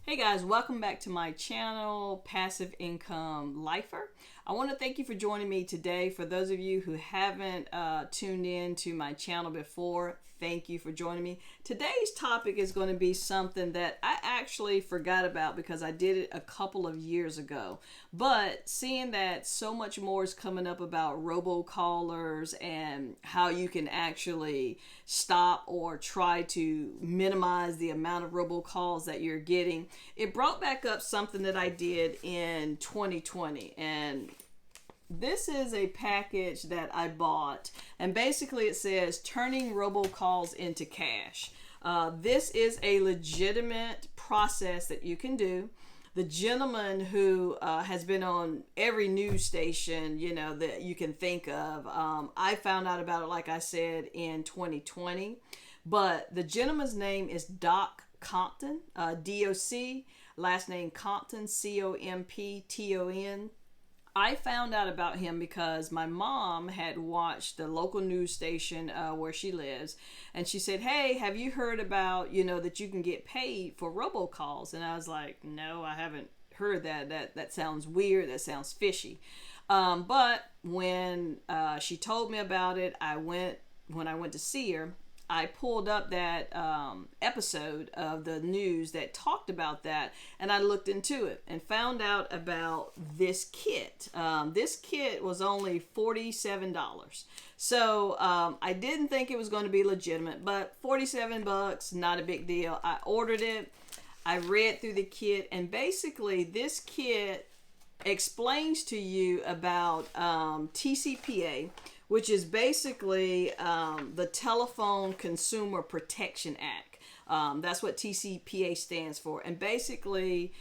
Hey guys, welcome back to my channel, Passive Income Lifer. I want to thank you for joining me today. For those of you who haven't tuned in to my channel before, thank you for joining me. Today's topic is going to be something that I actually forgot about because I did it a couple of years ago. But seeing that so much more is coming up about robocallers and how you can actually stop or try to minimize the amount of robocalls that you're getting, it brought back up something that I did in 2020. And this is a package that I bought, and basically it says turning robocalls into cash. This is a legitimate process that you can do. The gentleman who has been on every news station, that you can think of, I found out about it, like I said, in 2020. But the gentleman's name is Doc Compton, DOC, last name Compton, Compton. I found out about him because my mom had watched the local news station where she lives, and she said, "Hey, have you heard about, that you can get paid for robocalls?" And I was like, "No, I haven't heard that. That sounds weird. That sounds fishy." But when she told me about it, when I went to see her, I pulled up that episode of the news that talked about that, and I looked into it and found out about this kit. This kit was only $47. So I didn't think it was going to be legitimate, but $47, not a big deal. I ordered it. I read through the kit, and basically this kit explains to you about TCPA, which is basically the Telephone Consumer Protection Act. That's what TCPA stands for. And basically,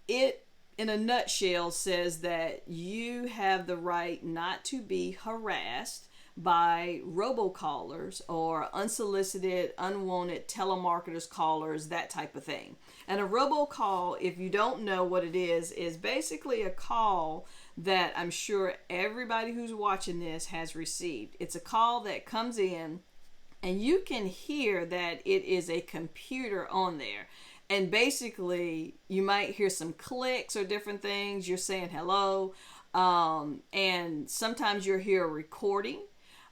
it, in a nutshell, says that you have the right not to be harassed by robocallers or unsolicited, unwanted telemarketers, callers, that type of thing. And a robocall, if you don't know what it is basically a call that I'm sure everybody who's watching this has received. It's a call that comes in, and you can hear that it is a computer on there. And basically, you might hear some clicks or different things. You're saying hello. And sometimes you'll hear a recording.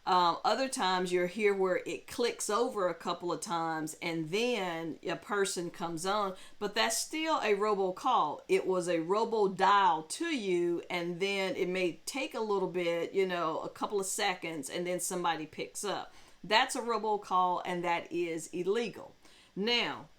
Other times you'll hear where it clicks over a couple of times and then a person comes on, but that's still a robocall. It was a robo dial to you, and then it may take a little bit, a couple of seconds, and then somebody picks up. That's a robocall, and that is illegal. Now,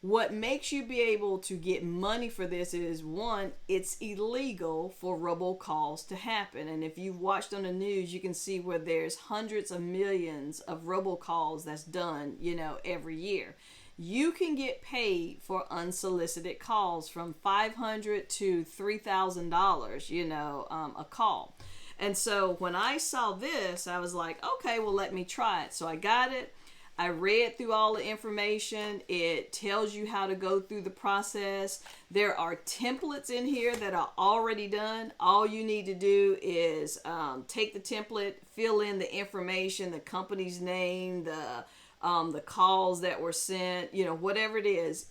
what makes you be able to get money for this is, one, it's illegal for robocalls to happen. And if you've watched on the news, you can see where there's hundreds of millions of robocalls that's done, every year. You can get paid for unsolicited calls from $500 to $3,000, a call. And so when I saw this, I was like, okay, well, let me try it. So I got it. I read through all the information. It tells you how to go through the process. There are templates in here that are already done. All you need to do is take the template, fill in the information, the company's name, the calls that were sent, whatever it is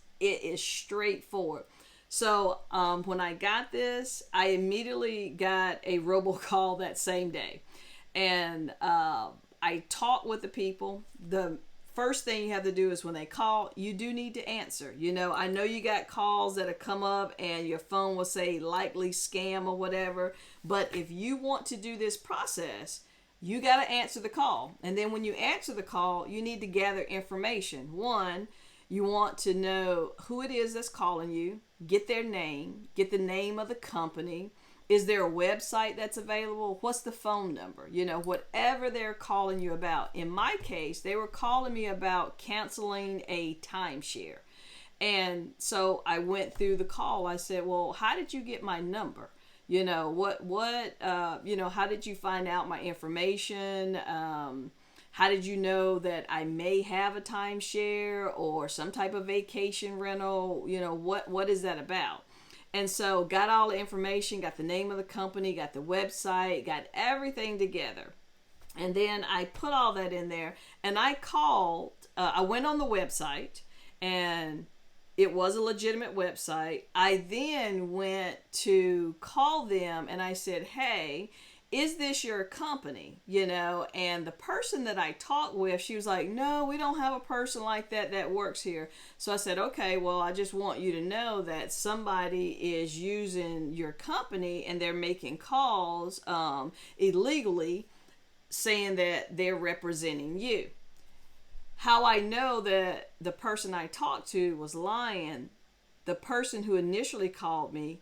straightforward. So when I got this, I immediately got a robocall that same day. And I talked with the people. The first thing you have to do is when they call, you do need to answer. I know you got calls that have come up and your phone will say likely scam or whatever, but if you want to do this process, you got to answer the call. And then when you answer the call, you need to gather information. One, you want to know who it is that's calling you, get their name, get the name of the company. Is there a website that's available? What's the phone number? Whatever they're calling you about. In my case, they were calling me about canceling a timeshare. And so I went through the call. I said, well, how did you get my number? How did you find out my information? How did you know that I may have a timeshare or some type of vacation rental? What is that about? And so got all the information, got the name of the company, got the website, got everything together. And then I put all that in there, and I called, I went on the website, and it was a legitimate website. I then went to call them and I said, hey, is this your company? And the person that I talked with, she was like, no, we don't have a person like that works here. So I said, okay, well, I just want you to know that somebody is using your company and they're making calls illegally, saying that they're representing you. How I know that the person I talked to was lying, the person who initially called me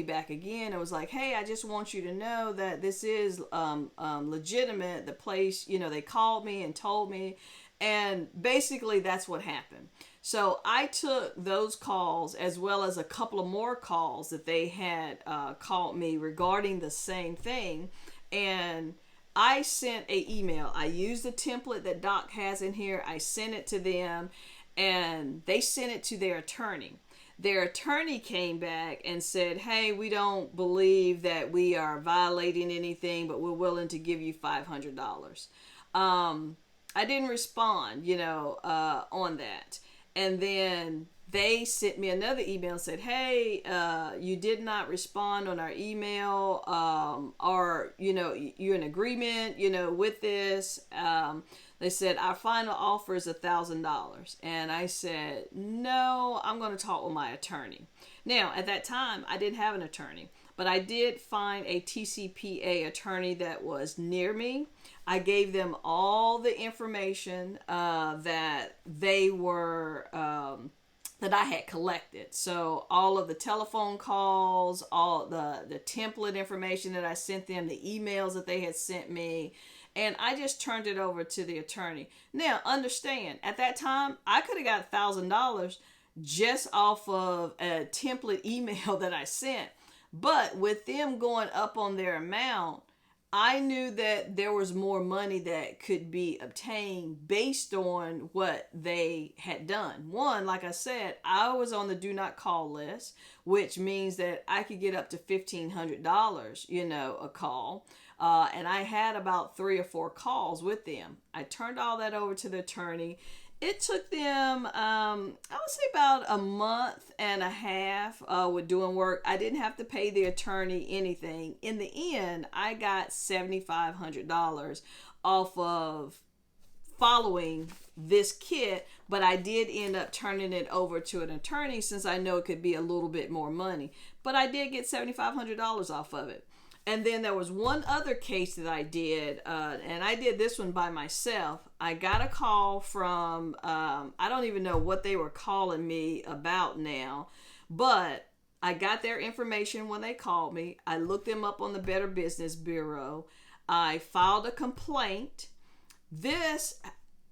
back again and was like, hey, I just want you to know that this is legitimate. The place, they called me and told me. And basically that's what happened. So I took those calls as well as a couple of more calls that they had called me regarding the same thing. And I sent an email. I used the template that Doc has in here. I sent it to them and they sent it to their attorney. Their attorney came back and said, hey, we don't believe that we are violating anything, but we're willing to give you $500. I didn't respond, on that. And then they sent me another email and said, hey, you did not respond on our email, or, you're in agreement, with this. They said, our final offer is $1,000. And I said, no, I'm going to talk with my attorney. Now, at that time, I didn't have an attorney, but I did find a TCPA attorney that was near me. I gave them all the information that they were... that I had collected. So all of the telephone calls, all the template information that I sent them, the emails that they had sent me, and I just turned it over to the attorney. Now, understand, at that time, I could have got $1,000 just off of a template email that I sent. But with them going up on their amount, I knew that there was more money that could be obtained based on what they had done. One, like I said, I was on the do not call list, which means that I could get up to $1,500, a call. And I had about 3 or 4 calls with them. I turned all that over to the attorney. It took them, I would say about a month and a half with doing work. I didn't have to pay the attorney anything. In the end, I got $7,500 off of following this kit, but I did end up turning it over to an attorney since I know it could be a little bit more money. But I did get $7,500 off of it. And then there was one other case that I did, and I did this one by myself. I got a call from, I don't even know what they were calling me about now, but I got their information when they called me. I looked them up on the Better Business Bureau. I filed a complaint. This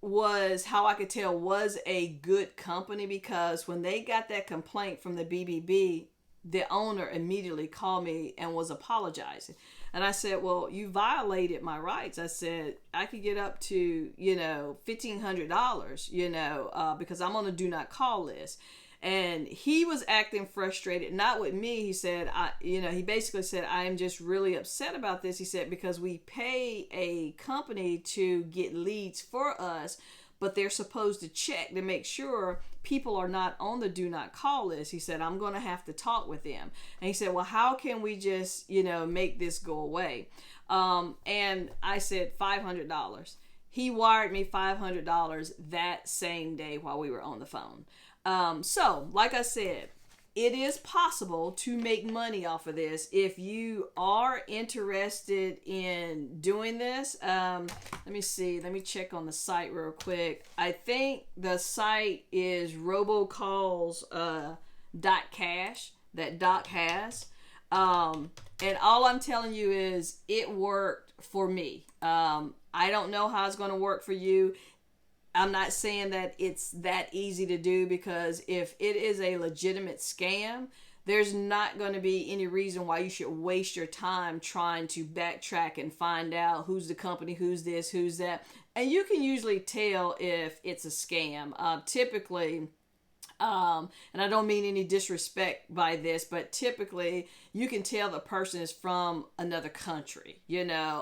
was how I could tell was a good company, because when they got that complaint from the BBB, the owner immediately called me and was apologizing. And I said, well, you violated my rights. I said, I could get up to, $1,500, because I'm on a do not call list. And he was acting frustrated, not with me. He said, he basically said, I am just really upset about this. He said, because we pay a company to get leads for us, but they're supposed to check to make sure people are not on the do not call list. He said, I'm going to have to talk with them. And he said, well, how can we just, make this go away? And I said, $500. He wired me $500 that same day while we were on the phone. So, like I said, it is possible to make money off of this if you are interested in doing this. Let me see. Let me check on the site real quick. I think the site is Robocalls .cash that Doc has. And all I'm telling you is it worked for me. I don't know how it's going to work for you. I'm not saying that it's that easy to do, because if it is a legitimate scam, there's not going to be any reason why you should waste your time trying to backtrack and find out who's the company, who's this, who's that. And you can usually tell if it's a scam. Typically, and I don't mean any disrespect by this, but typically you can tell the person is from another country,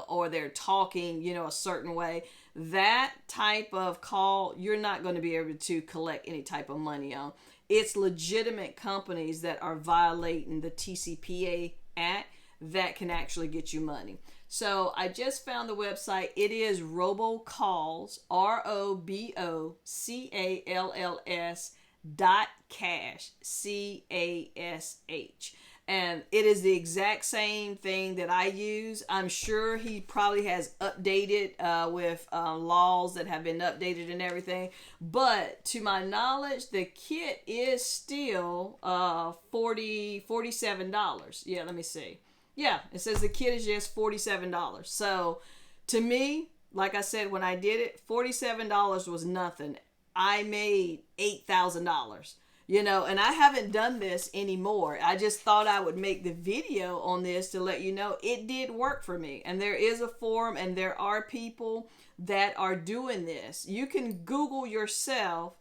or they're talking, a certain way. That type of call, you're not going to be able to collect any type of money on. it's legitimate companies that are violating the TCPA Act that can actually get you money. So I just found the website. It is Robocalls, ROBOCALLS.cash, CASH. And it is the exact same thing that I use. I'm sure he probably has updated with laws that have been updated and everything. But to my knowledge, the kit is still $47. Yeah, let me see. Yeah, it says the kit is just $47. So to me, like I said, when I did it, $47 was nothing. I made $8,000. And I haven't done this anymore. I just thought I would make the video on this to let you know it did work for me. And there is a forum and there are people that are doing this. You can Google yourself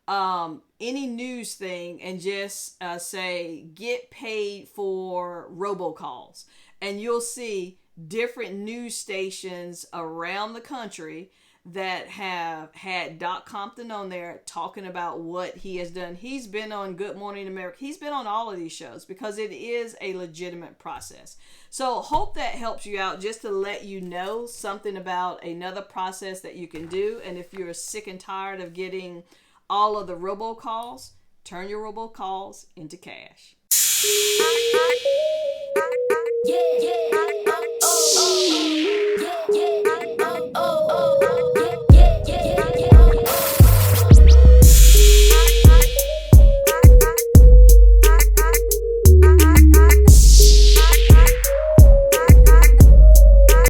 any news thing and just say get paid for robocalls, and you'll see different news stations around the country that have had Doc Compton on there talking about what he has done. He's been on Good Morning America. He's been on all of these shows because it is a legitimate process. So hope that helps you out, just to let you know something about another process that you can do. And if you're sick and tired of getting all of the robocalls, turn your robocalls into cash. Yeah, yeah, oh, oh, oh, yeah, yeah, oh, oh.